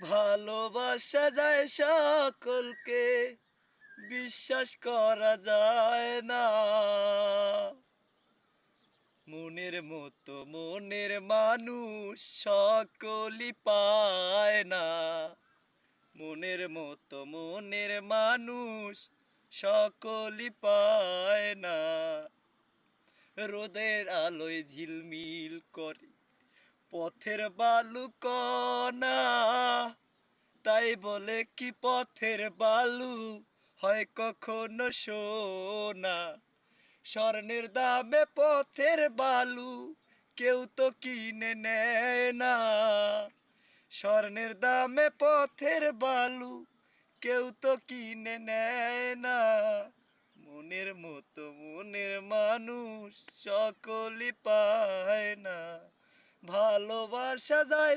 ভালোবাসা যায় সকলকে, বিশ্বাস করা যায় না। মনের মতো মনের মানুষ সকলই পায় না। মনের মতো মনের মানুষ সকলই পায় না। রোদের আলোয় ঝিলমিল করে পথের বালু কণা, তাই বলে কি পথের বালু হয় কখনো সোনা? স্বর্ণের দামে পথের বালু কেউ তো কিনে নেয় না। স্বর্ণের দামে পথের বালু কেউ তো কিনে নেয় না। মনের মতো মনের মানুষ সকলই পায় না। ভালোবাসা যায়